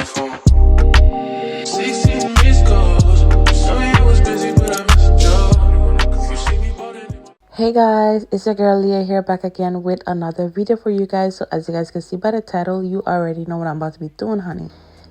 my phone. 16 missed calls. Sorry I was busy, but I missed you. You see me ballin' in my... Hey guys, it's your girl Leah here, back again with another video for you guys. So as you guys can see by the title, you already know what I'm about to be doing, honey.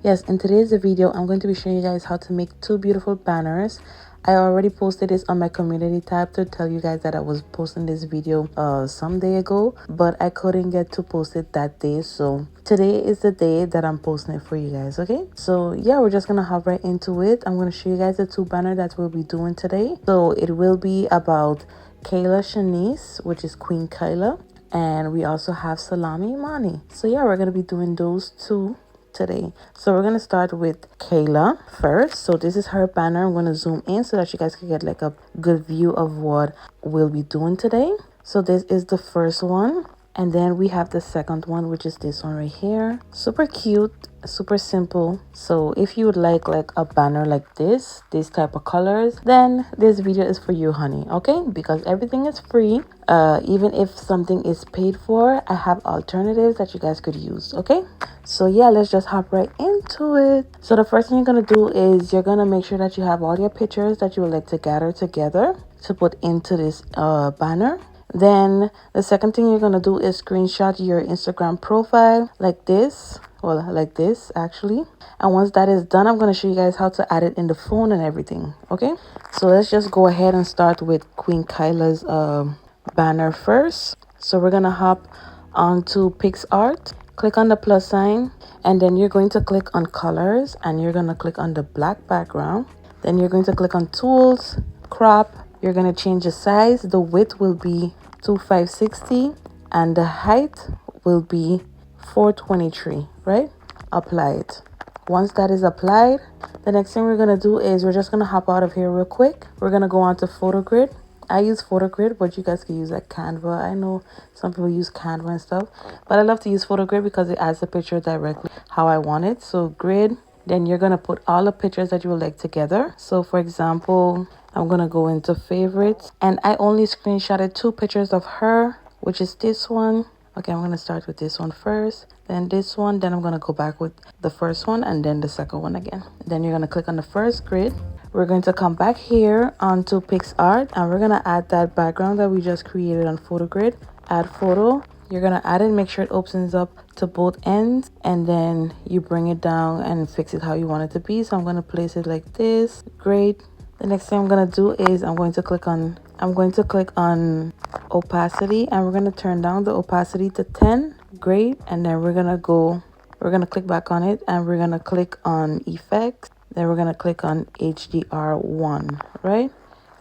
Yes, in today's video, I'm going to be showing you guys how to make two beautiful banners. I already posted this on my community tab to tell you guys that I was posting this video some day ago, but I couldn't get to post it that day. So today is the day that I'm posting it for you guys, okay? So yeah, we're just gonna hop right into it. I'm gonna show you guys the two banners that we'll be doing today. So it will be about Kayla Shanice, which is Queen Kyla, and we also have Salami Imani. So yeah, we're gonna be doing those two today. So we're gonna start with Kayla first. So this is her banner. I'm gonna zoom in so that you guys can get like a good view of what we'll be doing today. So this is the first one, and then we have the second one, which is this one right here. Super cute, super simple. So if you would like a banner like this type of colors, then this video is for you, honey, okay? Because everything is free. Even if something is paid for, I have alternatives that you guys could use, okay? So yeah, let's just hop right into it. So the first thing you're gonna do is you're gonna make sure that you have all your pictures that you would like to gather together to put into this banner. Then the second thing you're gonna do is screenshot your Instagram profile like this, well, like this actually. And once that is done, I'm gonna show you guys how to add it in the phone and everything, okay? So let's just go ahead and start with Queen Kyla's banner first. So we're gonna hop onto Picsart, click on the plus sign, and then you're going to click on colors, and you're gonna click on the black background. Then you're going to click on tools, crop. You're going to change the size. The width will be 2560 and the height will be 423, right? Apply it. Once that is applied, the next thing we're going to do is we're just going to hop out of here real quick. We're going to go on to Photo Grid. I use Photo Grid, but you guys can use like Canva. I know some people use Canva and stuff, but I love to use Photo Grid because it adds the picture directly how I want it. So grid, then you're going to put all the pictures that you would like together. So for example, I'm going to go into favorites, and I only screenshotted two pictures of her, which is this one. Okay, I'm going to start with this one first, then this one, then I'm going to go back with the first one and then the second one again. Then you're going to click on the first grid. We're going to come back here onto Picsart, and we're going to add that background that we just created on Photo Grid. Add photo. You're going to add it, make sure it opens up to both ends, and then you bring it down and fix it how you want it to be. So I'm going to place it like this. Great. The next thing I'm going to do is I'm going to click on opacity, and we're going to turn down the opacity to 10. Great. And then we're going to click back on it, and we're going to click on effects. Then we're going to click on HDR1, right?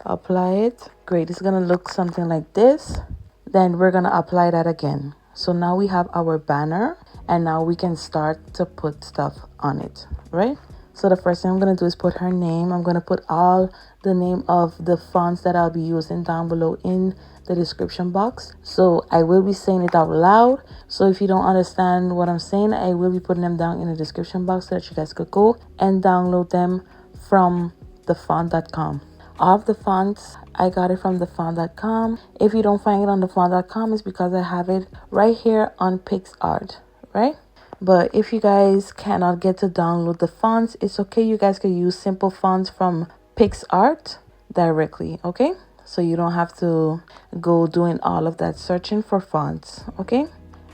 Apply it. Great. It's going to look something like this. Then we're going to apply that again. So now we have our banner, and now we can start to put stuff on it, right? So the first thing I'm going to do is put her name. I'm going to put all the name of the fonts that I'll be using down below in the description box. So I will be saying it out loud. So if you don't understand what I'm saying, I will be putting them down in the description box so that you guys could go and download them from thefont.com. All of the fonts, I got it from thefont.com. If you don't find it on thefont.com, it's because I have it right here on Picsart, right? But if you guys cannot get to download the fonts, it's okay. You guys can use simple fonts from Picsart directly, okay? So you don't have to go doing all of that searching for fonts, okay?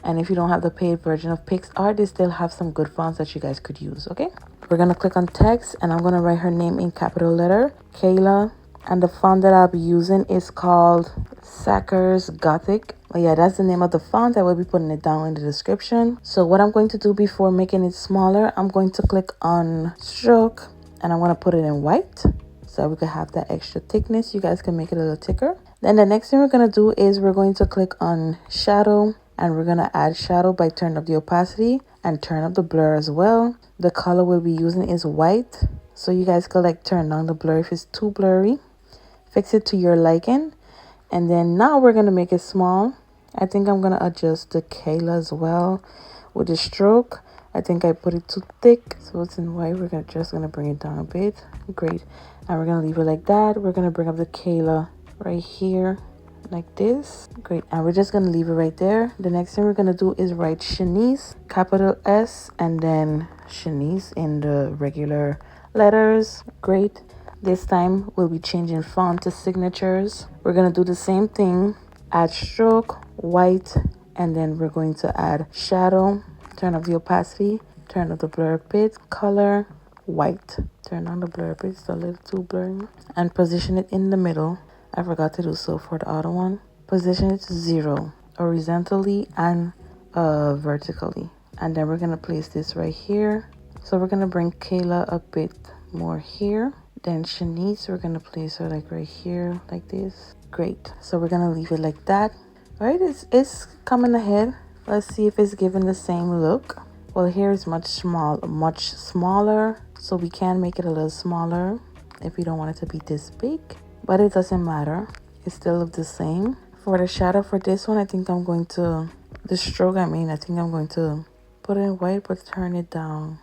And if you don't have the paid version of Picsart, they still have some good fonts that you guys could use, okay? We're going to click on text, and I'm going to write her name in capital letter, Kayla. And the font that I'll be using is called Sackersgothicstd. Yeah, that's the name of the font. I will be putting it down in the description. So what I'm going to do before making it smaller, I'm going to click on stroke, and I'm going to put it in white so we can have that extra thickness. You guys can make it a little thicker. Then the next thing we're going to do is we're going to click on shadow, and we're going to add shadow by turning up the opacity and turn up the blur as well. The color we'll be using is white, so you guys can like turn down the blur if it's too blurry. Fix it to your liking. And then now we're going to make it small. I think I'm going to adjust the Kayla as well with the stroke. I think I put it too thick, so it's in white. We're just going to bring it down a bit. Great. And we're going to leave it like that. We're going to bring up the Kayla right here. like this. Great, and we're just gonna leave it right there. The next thing we're gonna do is write Shanice, capital S, and then Shanice in the regular letters. Great. This time we'll be changing font to signatures. We're gonna do the same thing, add stroke, white, and then we're going to add shadow, turn off the opacity, turn off the blur bit, color, white, turn on the blur bit, it's a little too blurry, and position it in the middle. I forgot to do so for the other one. Position it to 0 horizontally and vertically, and then we're gonna place this right here. So we're gonna bring Kayla a bit more here. Then Shanice, we're gonna place her like right here, like this. Great. So we're gonna leave it like that. All right, it's coming ahead. Let's see if it's giving the same look. Well, here is much smaller, so we can make it a little smaller if we don't want it to be this big, but it doesn't matter. It still looks the same. For the shadow for this one, I think I'm going to, the stroke, I think I'm going to put it in white, but turn it down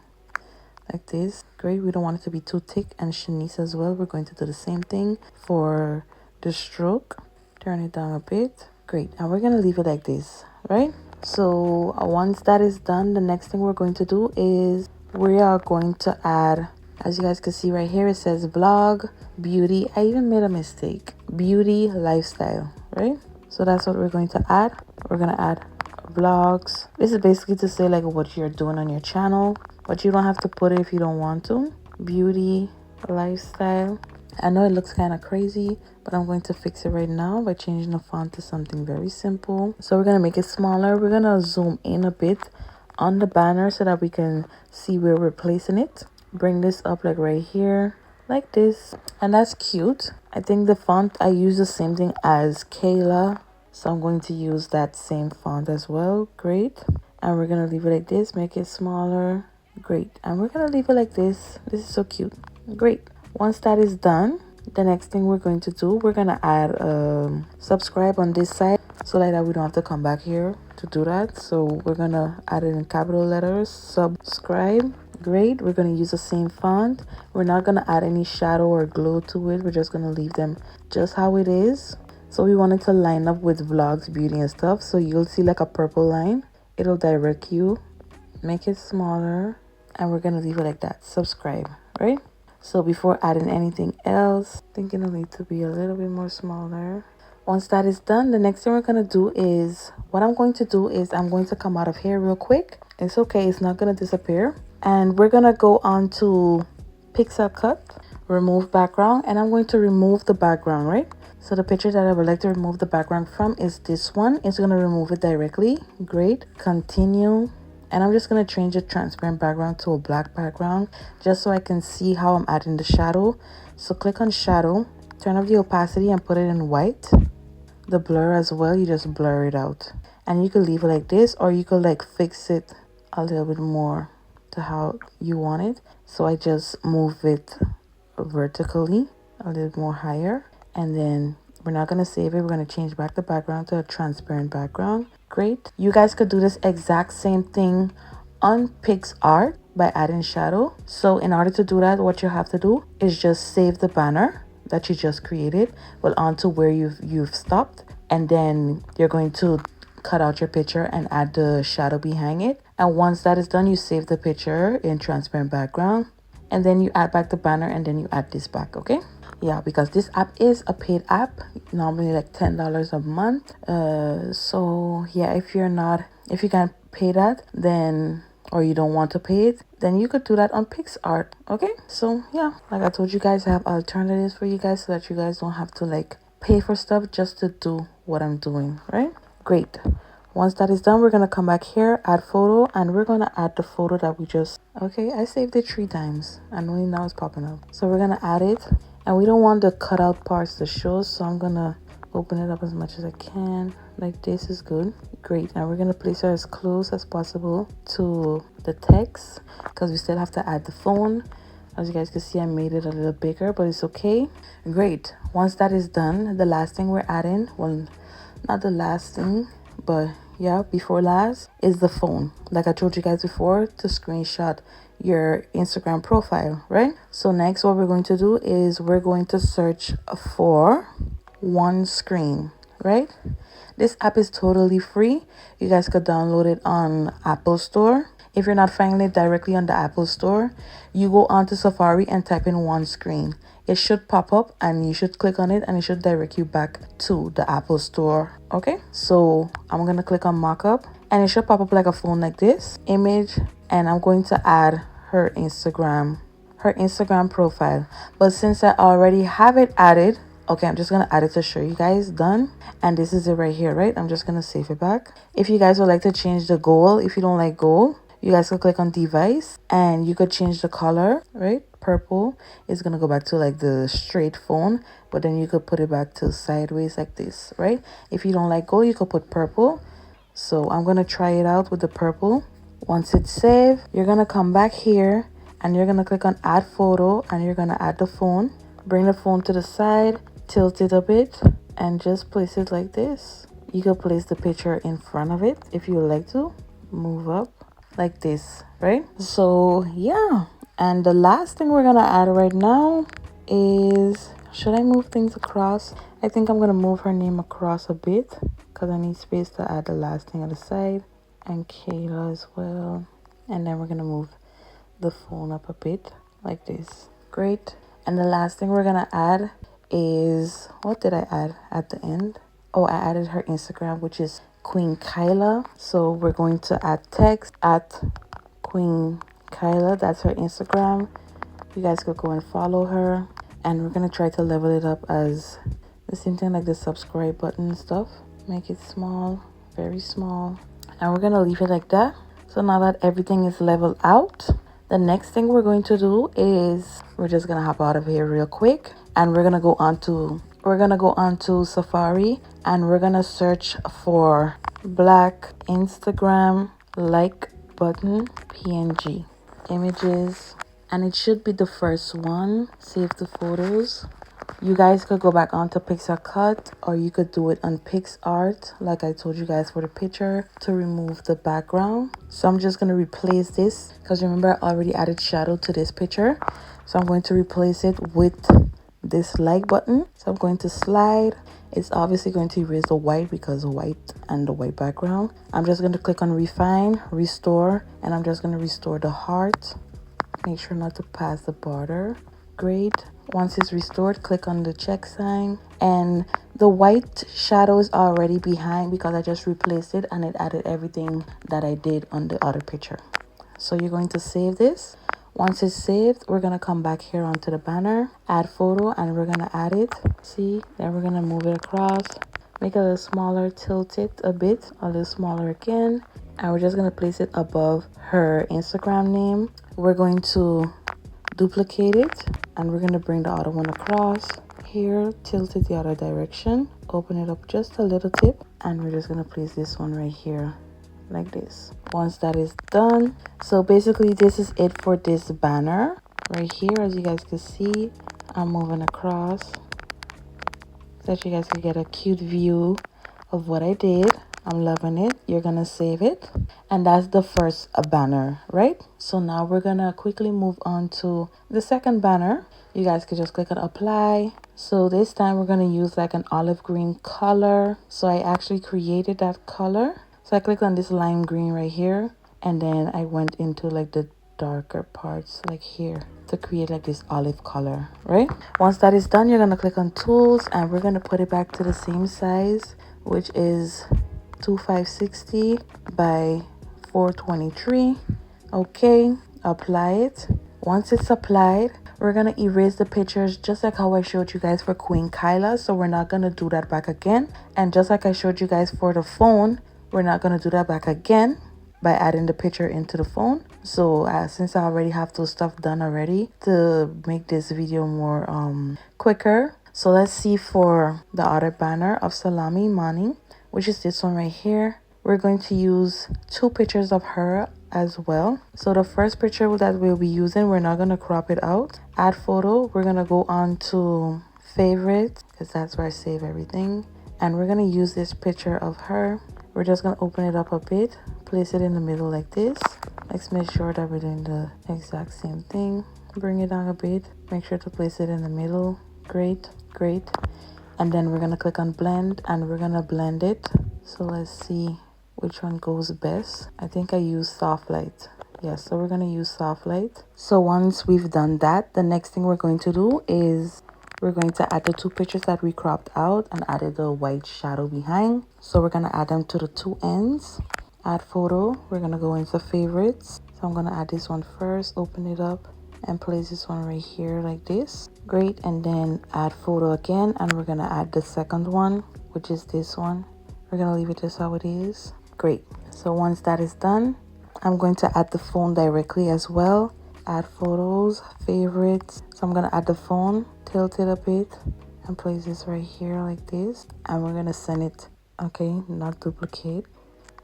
like this. Great, we don't want it to be too thick. And Shanice as well, we're going to do the same thing for the stroke. Turn it down a bit. Great, and we're gonna leave it like this, right? So once that is done, the next thing we're going to do is we are going to add, as you guys can see right here, it says vlog, beauty. I even made a mistake, beauty, lifestyle, right? So that's what we're going to add. We're gonna add vlogs. This is basically to say like what you're doing on your channel, but you don't have to put it if you don't want to. Beauty, lifestyle. I know it looks kind of crazy, but I'm going to fix it right now by changing the font to something very simple. So we're going to make it smaller. We're going to zoom in a bit on the banner so that we can see where we're placing it. Bring this up like right here, like this. And that's cute. I think the font, I use the same thing as Kayla, so I'm going to use that same font as well. Great. And we're going to leave it like this, make it smaller. Great. And we're going to leave it like this. This is so cute. Great. Once that is done, the next thing we're going to do, we're going to add subscribe on this side, so like that we don't have to come back here to do that. So we're going to add it in capital letters, subscribe. Great. We're going to use the same font. We're not going to add any shadow or glow to it. We're just going to leave them just how it is. So we want it to line up with vlogs, beauty and stuff. So you'll see like a purple line. It'll direct you. Make it smaller, and we're going to leave it like that. Subscribe, right? So before adding anything else, I think it'll need to be a little bit more smaller. Once that is done, the next thing we're going to do is, what I'm going to do is I'm going to come out of here real quick. It's okay, it's not going to disappear. And we're going to go on to Picsart, remove background, and I'm going to remove the background, right? So the picture that I would like to remove the background from is this one. It's going to remove it directly. Great. Continue. And I'm just going to change the transparent background to a black background just so I can see how I'm adding the shadow. So click on shadow, turn off the opacity and put it in white. The blur as well, you just blur it out. And you could leave it like this, or you could like fix it a little bit more to how you want it. So I just move it vertically a little more higher. And then we're not going to save it. We're going to change back the background to a transparent background. Great. You guys could do this exact same thing on Picsart by adding shadow. So in order to do that, what you have to do is just save the banner that you just created, well, onto where you've stopped, and then you're going to cut out your picture and add the shadow behind it. And once that is done, you save the picture in transparent background, and then you add back the banner, and then you add this back. Okay. Yeah, because this app is a paid app, normally like $10 a month. So yeah, if you can't pay that, then, or you don't want to pay it, then you could do that on Picsart. Okay. So yeah, like I told you guys, I have alternatives for you guys so that you guys don't have to like pay for stuff just to do what I'm doing, right? Great. Once that is done, we're going to come back here, add photo, and we're going to add the photo that we just, okay, I saved it 3 times and only now it's popping up. So we're going to add it, and we don't want the cutout parts to show, so I'm going to open it up as much as I can. Like this is good. Great. Now we're going to place it as close as possible to the text because we still have to add the phone. As you guys can see, I made it a little bigger, but it's okay. Great. Once that is done, the last thing we're adding, well, not the last thing, but yeah, before last, is the phone. Like I told you guys before, to screenshot your Instagram profile, right? So next, what we're going to do is we're going to search for one screen. right? This app is totally free. You guys could download it on Apple Store. If you're not finding it directly on the Apple Store, you go onto Safari and type in one screen. It should pop up and you should click on it and it should direct you back to the Apple Store. Okay, so I'm gonna click on mockup and it should pop up like a phone like this, image, and I'm going to add her Instagram profile. But since I already have it added, okay, I'm just gonna add it to show you guys. Done. And this is it right here, right? I'm just gonna save it back. If you guys would like to change the goal, if you don't like goal, you guys could click on device and you could change the color, right? Purple is gonna go back to like the straight phone, but then you could put it back to sideways like this, right? If you don't like gold, you could put purple. So I'm gonna try it out with the purple. Once it's saved, you're gonna come back here and you're gonna click on add photo and you're gonna add the phone. Bring the phone to the side, tilt it a bit, and just place it like this. You could place the picture in front of it if you would like to. Move up like this, right? So yeah, and the last thing we're gonna add right now is, should I move things across? I think I'm gonna move her name across a bit because I need space to add the last thing on the side, and Kayla as well. And then we're gonna move the phone up a bit like this. Great. And the last thing we're gonna add is, what did I add at the end? Oh, I added her Instagram, which is Queen Kyla. So we're going to add text at Queen Kyla. That's her Instagram. You guys could go and follow her. And we're gonna try to level it up as the same thing like the subscribe button and stuff. Make it small, very small. And we're gonna leave it like that. So now that everything is leveled out, the next thing we're going to do is we're just gonna hop out of here real quick and we're gonna go onto Safari and we're gonna search for black Instagram like button PNG images, and it should be the first one. Save the photos. You guys could go back onto Picsart or you could do it on Picsart like I told you guys for the picture to remove the background. So I'm just going to replace this because remember I already added shadow to this picture. So I'm going to replace it with this like button. So I'm going to slide. It's obviously going to erase the white because white and the white background. I'm just going to click on refine, restore, and I'm just going to restore the heart. Make sure not to pass the border. Great. Once it's restored, click on the check sign, and the white shadow is already behind because I just replaced it and it added everything that I did on the other picture. So you're going to save this. Once it's saved, we're going to come back here onto the banner, add photo, and we're going to add it. See, then we're going to move it across, make it a little smaller, tilt it a bit, a little smaller again, and we're just going to place it above her Instagram name. We're going to duplicate it and we're going to bring the other one across here, tilt it the other direction, open it up just a little tip, and we're just going to place this one right here like this. Once that is done, so basically this is it for this banner right here. As you guys can see, I'm moving across so that you guys can get a cute view of what I did. I'm loving it. You're gonna save it, and that's the first banner, right? So now we're gonna quickly move on to the second banner. You guys can just click on apply. So this time we're gonna use like an olive green color. So I actually created that color. So I clicked on this lime green right here, and then I went into like the darker parts like here to create like this olive color, right? Once that is done, you're gonna click on tools and we're gonna put it back to the same size, which is 2560 by 423. Okay, apply it. Once it's applied, we're gonna erase the pictures just like how I showed you guys for Queen Kyla. So we're not gonna do that back again. And just like I showed you guys for the phone, we're not gonna do that back again by adding the picture into the phone. So since I already have those stuff done already to make this video more quicker, so let's see for the other banner of Salami Mani, which is this one right here. We're going to use two pictures of her as well. So the first picture that we'll be using, we're not going to crop it out. Add photo, we're going to go on to favorite because that's where I save everything. And we're going to use this picture of her. We're just going to open it up a bit, place it in the middle like this. Let's make sure that we're doing the exact same thing. Bring it down a bit, make sure to place it in the middle. Great, great. And then we're gonna click on blend and we're gonna blend it. So let's see which one goes best. I think I use soft light. Yes, so we're gonna use soft light. So once we've done that, the next thing we're going to do is we're going to add the two pictures that we cropped out and added the white shadow behind. So we're gonna add them to the two ends. Add photo. We're gonna go into favorites. So I'm gonna add this one first, open it up and place this one right here like this. Great. And then add photo again, and we're gonna add the second one, which is this one. We're gonna leave it just how it is. Great. So once that is done, I'm going to add the phone directly as well. Add photos, favorites. So I'm gonna add the phone, tilt it a bit and place this right here like this, and we're gonna send it, okay, not duplicate.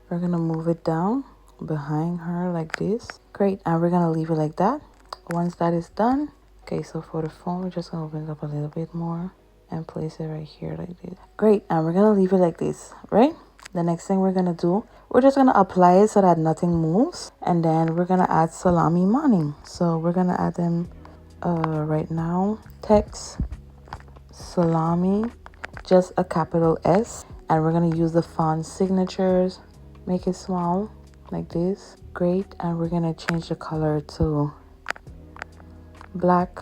We're gonna move it down behind her like this. Great. And we're gonna leave it like that. Once that is done, okay, so for the phone, we're just gonna open it up a little bit more and place it right here like this. Great. And we're gonna leave it like this, right? The next thing we're gonna do, we're just gonna apply it so that nothing moves, and then we're gonna add salami money. So we're gonna add them right now. Text salami, just a capital S, and we're gonna use the font signatures. Make it small like this. Great. And we're gonna change the color to black.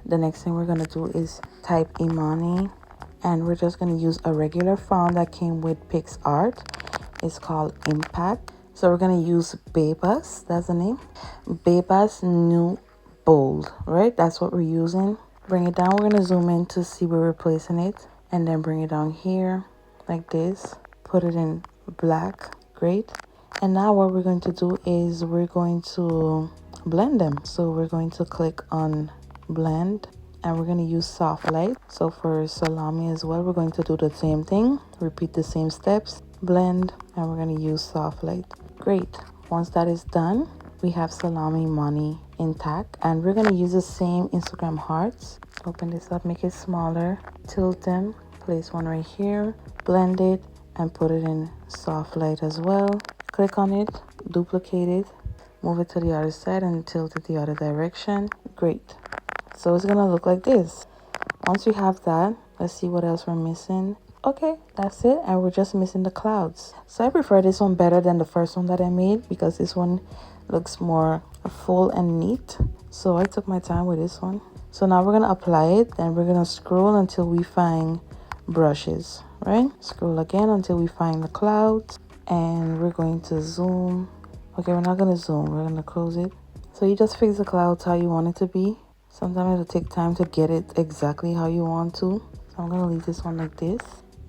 The next thing we're gonna do is type Imani, and we're just gonna use a regular font that came with Picsart. It's called Impact. So we're gonna use Bebas, that's the name. Bebas New Bold, right? That's what we're using. Bring it down. We're gonna zoom in to see where we're placing it, and then bring it down here like this. Put it in black. Great. And now what we're going to do is we're going to blend them. So we're going to click on blend, and we're going to use soft light. So for salami as well, we're going to do the same thing. Repeat the same steps. Blend, and we're going to use soft light. Great. Once that is done, we have salami money intact, and we're going to use the same Instagram hearts. Open this up, make it smaller, tilt them, place one right here, blend it, and put it in soft light as well. Click on it, duplicate it, move it to the other side and tilt it the other direction. Great. So it's gonna look like this. Once we have that, let's see what else we're missing. Okay, that's it, and we're just missing the clouds. So I prefer this one better than the first one that I made because this one looks more full and neat. So I took my time with this one. So now we're gonna apply it, and we're gonna scroll until we find brushes, right? Scroll again until we find the clouds, and we're going to zoom. Okay, we're not gonna zoom, we're gonna close it. So you just fix the clouds how you want it to be. Sometimes it'll take time to get it exactly how you want to. So I'm gonna leave this one like this.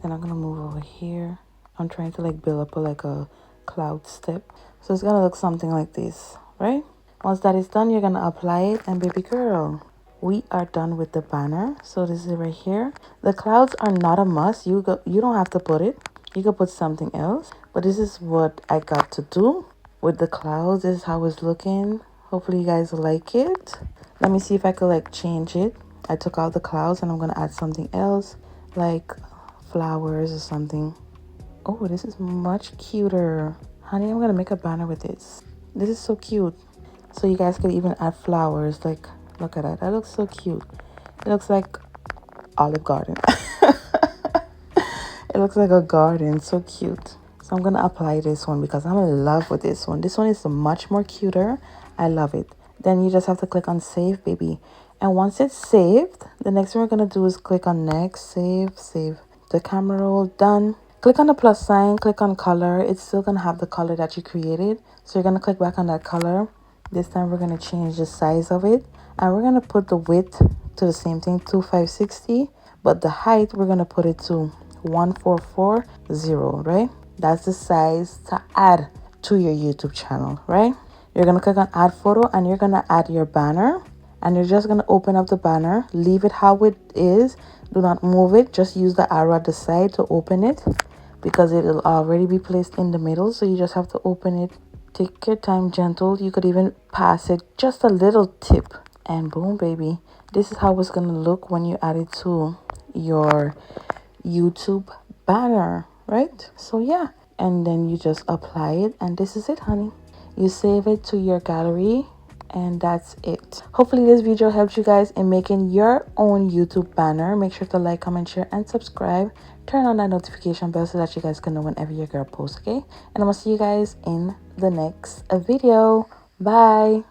Then I'm gonna move over here. I'm trying to like build up like a cloud step. So it's gonna look something like this, right? Once that is done, you're gonna apply it, and baby girl, we are done with the banner. So this is right here. The clouds are not a must. You don't have to put it. You could put something else, but this is what I got to do with the clouds. This is how it's looking. Hopefully you guys like it. Let me see if I could like change it. I took out the clouds, and I'm gonna add something else like flowers or something. Oh, this is much cuter. Honey, I'm gonna make a banner with this. This is so cute. So you guys could even add flowers. Like, look at that. That looks so cute. It looks like Olive Garden. It looks like a garden. So cute. So I'm gonna apply this one because I'm in love with this one. This one is much more cuter. I love it. Then you just have to click on save, baby. And once it's saved, the next thing we're gonna do is click on next, save the camera roll. Done. Click on the plus sign, click on color. It's still gonna have the color that you created. So you're gonna click back on that color. This time we're gonna change the size of it, and we're gonna put the width to the same thing, 2560, but the height we're gonna put it to 1440, right? That's the size to add to your YouTube channel, right? You're gonna click on add photo, and you're gonna add your banner, and you're just gonna open up the banner, leave it how it is, do not move it, just use the arrow at the side to open it because it'll already be placed in the middle. So you just have to open it. Take your time, gentle. You could even pass it just a little tip, and boom, baby, this is how it's gonna look when you add it to your YouTube banner, right? So yeah, and then you just apply it, and this is it, honey. You save it to your gallery, and that's it. Hopefully this video helped you guys in making your own YouTube banner. Make sure to like, comment, share, and subscribe. Turn on that notification bell so that you guys can know whenever your girl posts, okay? And I'm gonna see you guys in the next video. Bye.